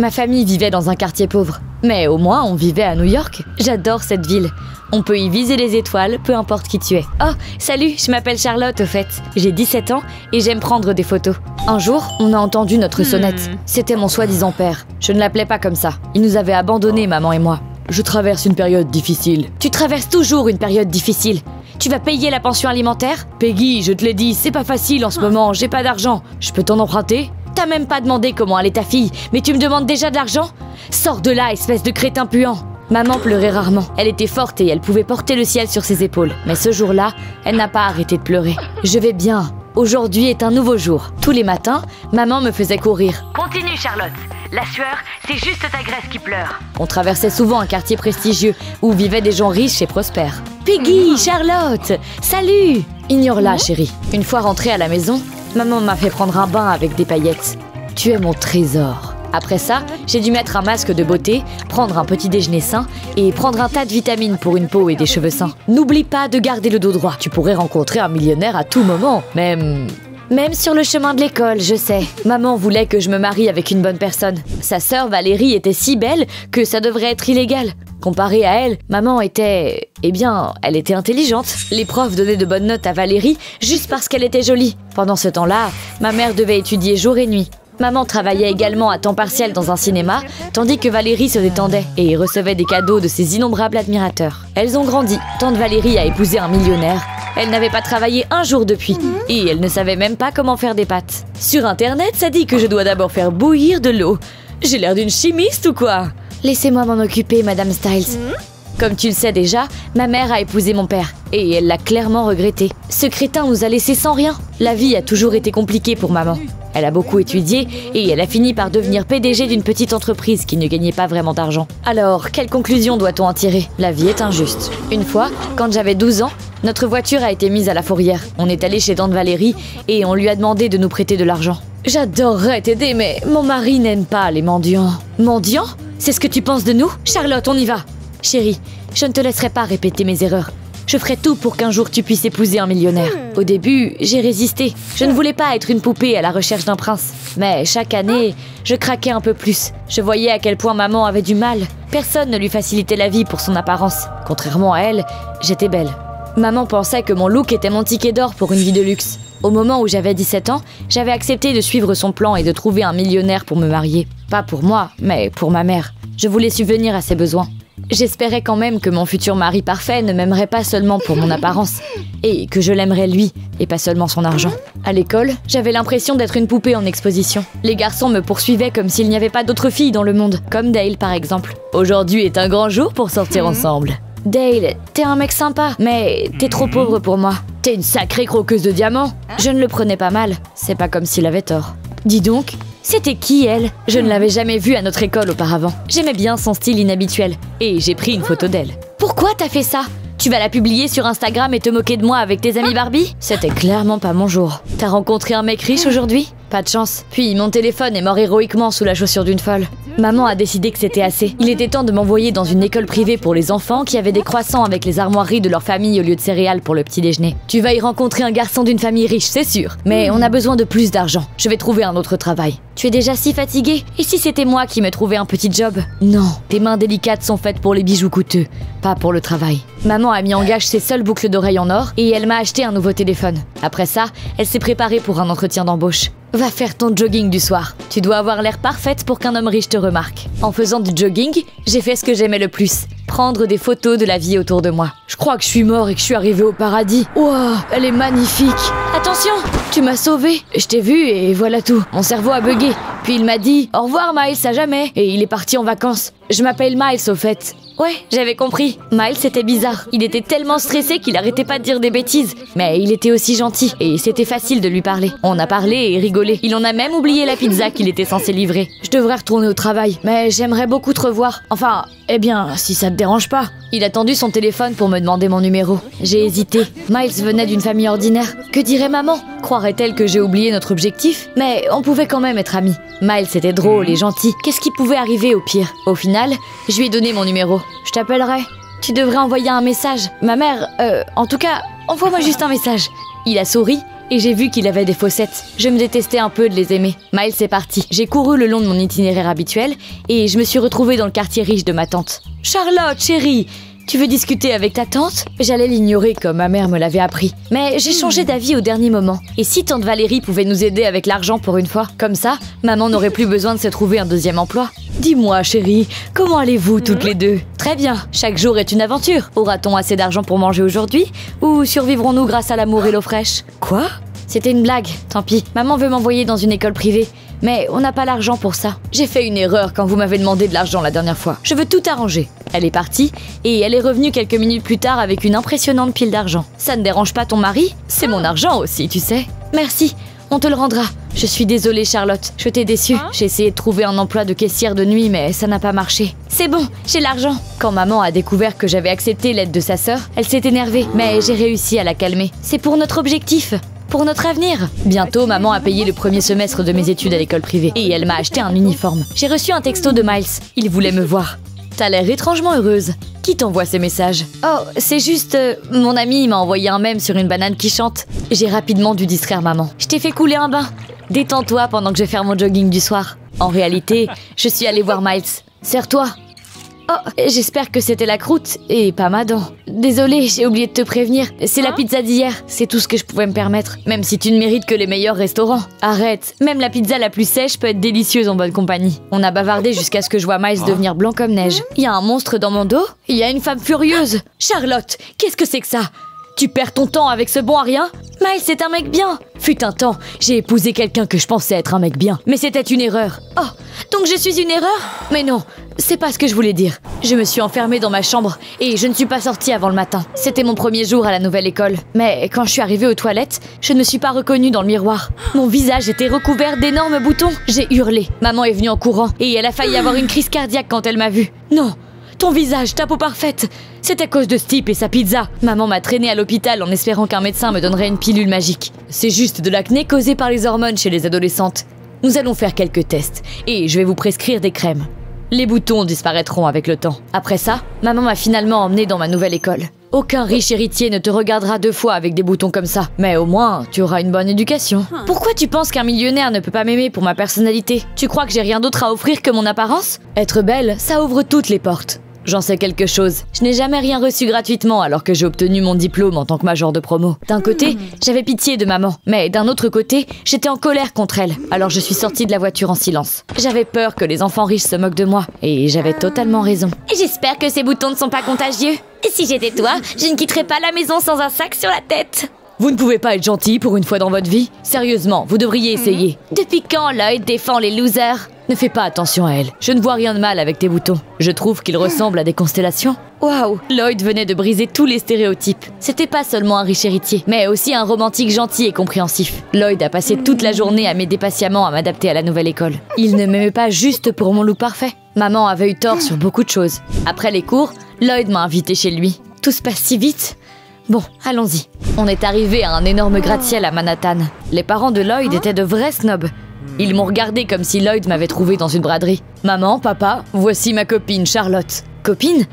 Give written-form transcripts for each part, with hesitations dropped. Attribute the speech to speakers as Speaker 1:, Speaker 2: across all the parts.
Speaker 1: Ma famille vivait dans un quartier pauvre. Mais au moins, on vivait à New York. J'adore cette ville. On peut y viser les étoiles, peu importe qui tu es. Oh, salut, je m'appelle Charlotte au fait. J'ai 17 ans et j'aime prendre des photos. Un jour, on a entendu notre sonnette. C'était mon soi-disant père. Je ne l'appelais pas comme ça. Il nous avait abandonnés, maman et moi. Je traverse une période difficile. Tu traverses toujours une période difficile. Tu vas payer la pension alimentaire? Peggy, je te l'ai dit, c'est pas facile en ce moment, j'ai pas d'argent. Je peux t'en emprunter? T'as même pas demandé comment allait ta fille, mais tu me demandes déjà de l'argent? Sors de là, espèce de crétin puant! Maman pleurait rarement. Elle était forte et elle pouvait porter le ciel sur ses épaules. Mais ce jour-là, elle n'a pas arrêté de pleurer. Je vais bien. Aujourd'hui est un nouveau jour. Tous les matins, maman me faisait courir.
Speaker 2: Continue, Charlotte. La sueur, c'est juste ta graisse qui pleure.
Speaker 1: On traversait souvent un quartier prestigieux où vivaient des gens riches et prospères. Peggy, Charlotte, salut! Ignore-la, chérie. Une fois rentrée à la maison, maman m'a fait prendre un bain avec des paillettes. Tu es mon trésor. Après ça, j'ai dû mettre un masque de beauté, prendre un petit déjeuner sain et prendre un tas de vitamines pour une peau et des cheveux sains. N'oublie pas de garder le dos droit. Tu pourrais rencontrer un millionnaire à tout moment, même sur le chemin de l'école, je sais. Maman voulait que je me marie avec une bonne personne. Sa sœur Valérie était si belle que ça devrait être illégal. Comparée à elle, maman était... elle était intelligente. Les profs donnaient de bonnes notes à Valérie juste parce qu'elle était jolie. Pendant ce temps-là, ma mère devait étudier jour et nuit. Maman travaillait également à temps partiel dans un cinéma, tandis que Valérie se détendait et recevait des cadeaux de ses innombrables admirateurs. Elles ont grandi. Tante Valérie a épousé un millionnaire. Elle n'avait pas travaillé un jour depuis, et elle ne savait même pas comment faire des pâtes. Sur internet, ça dit que je dois d'abord faire bouillir de l'eau. J'ai l'air d'une chimiste ou quoi? Laissez-moi m'en occuper, Madame Styles. Comme tu le sais déjà, ma mère a épousé mon père, et elle l'a clairement regretté. Ce crétin nous a laissés sans rien. La vie a toujours été compliquée pour maman. Elle a beaucoup étudié, et elle a fini par devenir PDG d'une petite entreprise qui ne gagnait pas vraiment d'argent. Alors, quelle conclusion doit-on en tirer? La vie est injuste. Une fois, quand j'avais 12 ans, notre voiture a été mise à la fourrière. On est allé chez tante Valérie, et on lui a demandé de nous prêter de l'argent. J'adorerais t'aider, mais mon mari n'aime pas les mendiants. Mendiants? C'est ce que tu penses de nous? Charlotte, on y va! Chérie, je ne te laisserai pas répéter mes erreurs. Je ferai tout pour qu'un jour tu puisses épouser un millionnaire. Au début, j'ai résisté. Je ne voulais pas être une poupée à la recherche d'un prince. Mais chaque année, je craquais un peu plus. Je voyais à quel point maman avait du mal. Personne ne lui facilitait la vie pour son apparence. Contrairement à elle, j'étais belle. Maman pensait que mon look était mon ticket d'or pour une vie de luxe. Au moment où j'avais 17 ans, j'avais accepté de suivre son plan et de trouver un millionnaire pour me marier. Pas pour moi, mais pour ma mère. Je voulais subvenir à ses besoins. J'espérais quand même que mon futur mari parfait ne m'aimerait pas seulement pour mon apparence, et que je l'aimerais lui, et pas seulement son argent. À l'école, j'avais l'impression d'être une poupée en exposition. Les garçons me poursuivaient comme s'il n'y avait pas d'autres filles dans le monde, comme Dale par exemple. Aujourd'hui est un grand jour pour sortir ensemble. Dale, t'es un mec sympa, mais t'es trop pauvre pour moi. T'es une sacrée croqueuse de diamants. Je ne le prenais pas mal, c'est pas comme s'il avait tort. Dis donc, c'était qui elle? Je ne l'avais jamais vue à notre école auparavant. J'aimais bien son style inhabituel, et j'ai pris une photo d'elle. Pourquoi t'as fait ça? Tu vas la publier sur Instagram et te moquer de moi avec tes amis Barbie? C'était clairement pas mon jour. T'as rencontré un mec riche aujourd'hui? Pas de chance. Puis mon téléphone est mort héroïquement sous la chaussure d'une folle. Maman a décidé que c'était assez. Il était temps de m'envoyer dans une école privée pour les enfants qui avaient des croissants avec les armoiries de leur famille au lieu de céréales pour le petit déjeuner. Tu vas y rencontrer un garçon d'une famille riche, c'est sûr. Mais on a besoin de plus d'argent. Je vais trouver un autre travail. Tu es déjà si fatiguée? Et si c'était moi qui me trouvais un petit job? Non, tes mains délicates sont faites pour les bijoux coûteux, pas pour le travail. Maman a mis en gage ses seules boucles d'oreilles en or et elle m'a acheté un nouveau téléphone. Après ça, elle s'est préparée pour un entretien d'embauche. Va faire ton jogging du soir. Tu dois avoir l'air parfaite pour qu'un homme riche te remarque. En faisant du jogging, j'ai fait ce que j'aimais le plus. Prendre des photos de la vie autour de moi. Je crois que je suis mort et que je suis arrivée au paradis. Wow, elle est magnifique. Attention, tu m'as sauvée. Je t'ai vue et voilà tout. Mon cerveau a bugué. Puis il m'a dit « Au revoir Miles, à jamais !» Et il est parti en vacances. Je m'appelle Miles au fait. Ouais, j'avais compris. Miles était bizarre. Il était tellement stressé qu'il arrêtait pas de dire des bêtises. Mais il était aussi gentil et c'était facile de lui parler. On a parlé et rigolé. Il en a même oublié la pizza qu'il était censé livrer. Je devrais retourner au travail, mais j'aimerais beaucoup te revoir. Enfin, si ça te dérange pas. Il a tendu son téléphone pour me demander mon numéro. J'ai hésité. Miles venait d'une famille ordinaire. Que dirait maman? Croirait-elle que j'ai oublié notre objectif? Mais on pouvait quand même être amis. Miles était drôle et gentil. Qu'est-ce qui pouvait arriver au pire? Au final, je lui ai donné mon numéro. Je t'appellerai. Tu devrais envoyer un message. Ma mère, en tout cas, envoie-moi juste un message. Il a souri et j'ai vu qu'il avait des fossettes. Je me détestais un peu de les aimer. Miles est parti. J'ai couru le long de mon itinéraire habituel et je me suis retrouvée dans le quartier riche de ma tante. Charlotte, chérie, tu veux discuter avec ta tante? J'allais l'ignorer comme ma mère me l'avait appris. Mais j'ai changé d'avis au dernier moment. Et si tante Valérie pouvait nous aider avec l'argent pour une fois? Comme ça, maman n'aurait plus besoin de se trouver un deuxième emploi. Dis-moi, chérie, comment allez-vous toutes les deux? Très bien, chaque jour est une aventure. Aura-t-on assez d'argent pour manger aujourd'hui? Ou survivrons-nous grâce à l'amour et l'eau fraîche? Quoi? C'était une blague, tant pis. Maman veut m'envoyer dans une école privée. Mais on n'a pas l'argent pour ça. J'ai fait une erreur quand vous m'avez demandé de l'argent la dernière fois. Je veux tout arranger. Elle est partie et elle est revenue quelques minutes plus tard avec une impressionnante pile d'argent. Ça ne dérange pas ton mari? C'est mon argent aussi, tu sais. Merci, on te le rendra. Je suis désolée Charlotte, je t'ai déçue. J'ai essayé de trouver un emploi de caissière de nuit mais ça n'a pas marché. C'est bon, j'ai l'argent. Quand maman a découvert que j'avais accepté l'aide de sa sœur, elle s'est énervée. Mais j'ai réussi à la calmer. C'est pour notre objectif. Pour notre avenir. Bientôt, maman a payé le premier semestre de mes études à l'école privée et elle m'a acheté un uniforme. J'ai reçu un texto de Miles. Il voulait me voir. T'as l'air étrangement heureuse. Qui t'envoie ces messages? Oh, c'est juste... mon ami m'a envoyé un mème sur une banane qui chante. J'ai rapidement dû distraire maman. Je t'ai fait couler un bain. Détends-toi pendant que je vais faire mon jogging du soir. En réalité, je suis allée voir Miles. Serre-toi. Oh, j'espère que c'était la croûte et pas ma dent. Désolée, j'ai oublié de te prévenir. C'est la pizza d'hier, c'est tout ce que je pouvais me permettre. Même si tu ne mérites que les meilleurs restaurants. Arrête, même la pizza la plus sèche peut être délicieuse en bonne compagnie. On a bavardé jusqu'à ce que je vois Miles devenir blanc comme neige. Il y a un monstre dans mon dos? Il y a une femme furieuse. Charlotte, qu'est-ce que c'est que ça? Tu perds ton temps avec ce bon à rien? Miles, c'est un mec bien. Fut un temps, j'ai épousé quelqu'un que je pensais être un mec bien. Mais c'était une erreur. Oh, donc je suis une erreur? Mais non, c'est pas ce que je voulais dire. Je me suis enfermée dans ma chambre et je ne suis pas sortie avant le matin. C'était mon premier jour à la nouvelle école. Mais quand je suis arrivée aux toilettes, je ne me suis pas reconnue dans le miroir. Mon visage était recouvert d'énormes boutons. J'ai hurlé. Maman est venue en courant et elle a failli avoir une crise cardiaque quand elle m'a vue. Non! Ton visage, ta peau parfaite. C'est à cause de ce type et sa pizza. Maman m'a traînée à l'hôpital en espérant qu'un médecin me donnerait une pilule magique. C'est juste de l'acné causé par les hormones chez les adolescentes. Nous allons faire quelques tests et je vais vous prescrire des crèmes. Les boutons disparaîtront avec le temps. Après ça, maman m'a finalement emmenée dans ma nouvelle école. Aucun riche héritier ne te regardera deux fois avec des boutons comme ça. Mais au moins, tu auras une bonne éducation. Pourquoi tu penses qu'un millionnaire ne peut pas m'aimer pour ma personnalité? Tu crois que j'ai rien d'autre à offrir que mon apparence? Être belle, ça ouvre toutes les portes. J'en sais quelque chose. Je n'ai jamais rien reçu gratuitement alors que j'ai obtenu mon diplôme en tant que major de promo. D'un côté, j'avais pitié de maman. Mais d'un autre côté, j'étais en colère contre elle. Alors je suis sortie de la voiture en silence. J'avais peur que les enfants riches se moquent de moi. Et j'avais totalement raison. J'espère que ces boutons ne sont pas contagieux. Et si j'étais toi, je ne quitterais pas la maison sans un sac sur la tête. Vous ne pouvez pas être gentil pour une fois dans votre vie? Sérieusement, vous devriez essayer. Depuis quand Lloyd défend les losers? Ne fais pas attention à elle. Je ne vois rien de mal avec tes boutons. Je trouve qu'ils ressemblent à des constellations. Waouh! Lloyd venait de briser tous les stéréotypes. C'était pas seulement un riche héritier, mais aussi un romantique gentil et compréhensif. Lloyd a passé toute la journée à m'aider patiemment à m'adapter à la nouvelle école. Il ne m'aimait pas juste pour mon look parfait. Maman avait eu tort sur beaucoup de choses. Après les cours, Lloyd m'a invité chez lui. Tout se passe si vite. Bon, allons-y. On est arrivé à un énorme gratte-ciel à Manhattan. Les parents de Lloyd étaient de vrais snobs. Ils m'ont regardé comme si Lloyd m'avait trouvé dans une braderie. Maman, papa, voici ma copine Charlotte. Copine?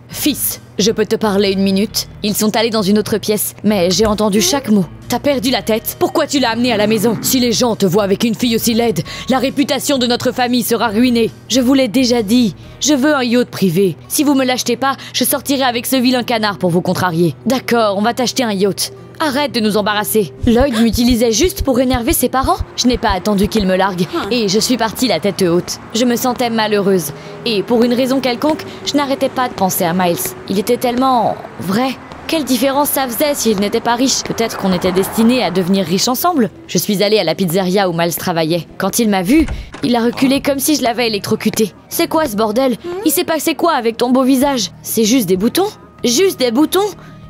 Speaker 1: Fils, je peux te parler une minute? Ils sont allés dans une autre pièce, mais j'ai entendu chaque mot. T'as perdu la tête? Pourquoi tu l'as amenée à la maison? Si les gens te voient avec une fille aussi laide, la réputation de notre famille sera ruinée. Je vous l'ai déjà dit, je veux un yacht privé. Si vous me l'achetez pas, je sortirai avec ce vilain canard pour vous contrarier. D'accord, on va t'acheter un yacht. Arrête de nous embarrasser. Lloyd m'utilisait juste pour énerver ses parents. Je n'ai pas attendu qu'il me largue et je suis partie la tête haute. Je me sentais malheureuse et pour une raison quelconque, je n'arrêtais pas de penser à Miles. Il était tellement vrai. Quelle différence ça faisait s'il n'était pas riche? Peut-être qu'on était destinés à devenir riches ensemble. Je suis allée à la pizzeria où Miles travaillait. Quand il m'a vue, il a reculé comme si je l'avais électrocuté. C'est quoi ce bordel? Il s'est passé quoi avec ton beau visage? C'est juste des boutons? Juste des boutons?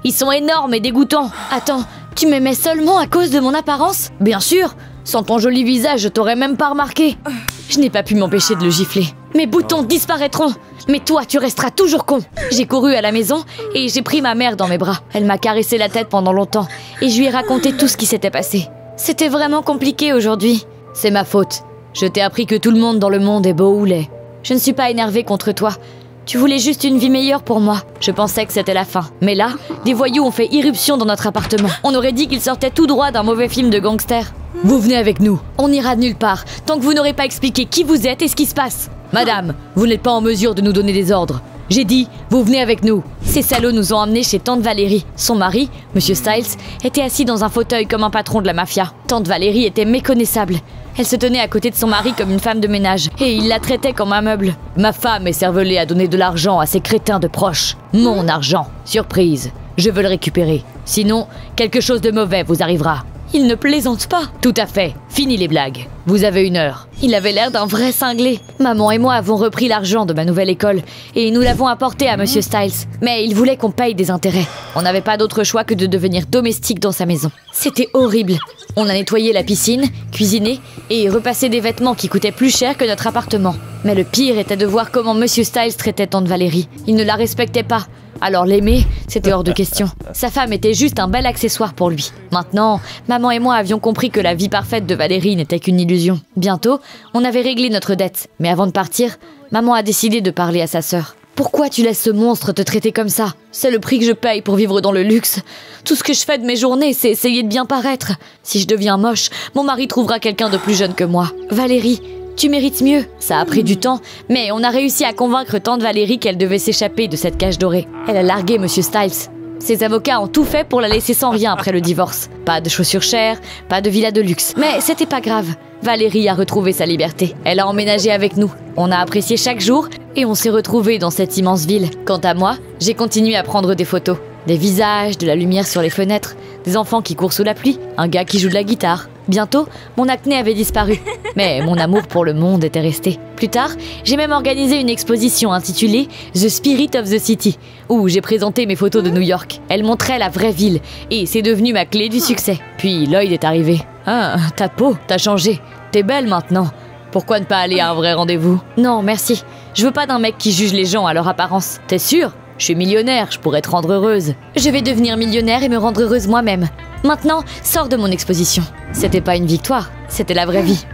Speaker 1: Ils sont énormes et dégoûtants. Attends, tu m'aimais seulement à cause de mon apparence? Bien sûr, sans ton joli visage, je t'aurais même pas remarqué. Je n'ai pas pu m'empêcher de le gifler. Mes boutons disparaîtront, mais toi, tu resteras toujours con. J'ai couru à la maison et j'ai pris ma mère dans mes bras. Elle m'a caressé la tête pendant longtemps et je lui ai raconté tout ce qui s'était passé. C'était vraiment compliqué aujourd'hui. C'est ma faute. Je t'ai appris que tout le monde dans le monde est beau ou laid. Je ne suis pas énervée contre toi, Tu voulais juste une vie meilleure pour moi. Je pensais que c'était la fin. Mais là, des voyous ont fait irruption dans notre appartement. On aurait dit qu'ils sortaient tout droit d'un mauvais film de gangster. Vous venez avec nous. On n'ira nulle part, tant que vous n'aurez pas expliqué qui vous êtes et ce qui se passe. Madame, vous n'êtes pas en mesure de nous donner des ordres. J'ai dit, vous venez avec nous. Ces salauds nous ont emmenés chez Tante Valérie. Son mari, Monsieur Styles, était assis dans un fauteuil comme un patron de la mafia. Tante Valérie était méconnaissable. Elle se tenait à côté de son mari comme une femme de ménage, et il la traitait comme un meuble. Ma femme est cervelée à donner de l'argent à ces crétins de proches. Mon argent. Surprise. Je veux le récupérer. Sinon, quelque chose de mauvais vous arrivera. Il ne plaisante pas. Tout à fait. Fini les blagues. Vous avez 1 heure. Il avait l'air d'un vrai cinglé. Maman et moi avons repris l'argent de ma nouvelle école et nous l'avons apporté à Monsieur Styles. Mais il voulait qu'on paye des intérêts. On n'avait pas d'autre choix que de devenir domestique dans sa maison. C'était horrible. On a nettoyé la piscine, cuisiné et repassé des vêtements qui coûtaient plus cher que notre appartement. Mais le pire était de voir comment Monsieur Styles traitait Tante Valérie. Il ne la respectait pas. Alors l'aimer, c'était hors de question. Sa femme était juste un bel accessoire pour lui. Maintenant, maman et moi avions compris que la vie parfaite de Valérie n'était qu'une illusion. Bientôt, on avait réglé notre dette. Mais avant de partir, maman a décidé de parler à sa sœur. Pourquoi tu laisses ce monstre te traiter comme ça? C'est le prix que je paye pour vivre dans le luxe. Tout ce que je fais de mes journées, c'est essayer de bien paraître. Si je deviens moche, mon mari trouvera quelqu'un de plus jeune que moi. Valérie, tu mérites mieux. Ça a pris du temps, mais on a réussi à convaincre Tante Valérie qu'elle devait s'échapper de cette cage dorée. Elle a largué Monsieur Styles. Ses avocats ont tout fait pour la laisser sans rien après le divorce. Pas de chaussures chères, pas de villa de luxe. Mais c'était pas grave. Valérie a retrouvé sa liberté. Elle a emménagé avec nous. On a apprécié chaque jour et on s'est retrouvés dans cette immense ville. Quant à moi, j'ai continué à prendre des photos. Des visages, de la lumière sur les fenêtres, des enfants qui courent sous la pluie, un gars qui joue de la guitare. Bientôt, mon acné avait disparu, mais mon amour pour le monde était resté. Plus tard, j'ai même organisé une exposition intitulée The Spirit of the City, où j'ai présenté mes photos de New York. Elle montrait la vraie ville, et c'est devenu ma clé du succès. Puis Lloyd est arrivé. Ah, ta peau, t'as changé. T'es belle maintenant. Pourquoi ne pas aller à un vrai rendez-vous? Non, merci. Je veux pas d'un mec qui juge les gens à leur apparence. T'es sûre? Je suis millionnaire, je pourrais te rendre heureuse. Je vais devenir millionnaire et me rendre heureuse moi-même. Maintenant, sors de mon exposition. C'était pas une victoire, c'était la vraie vie.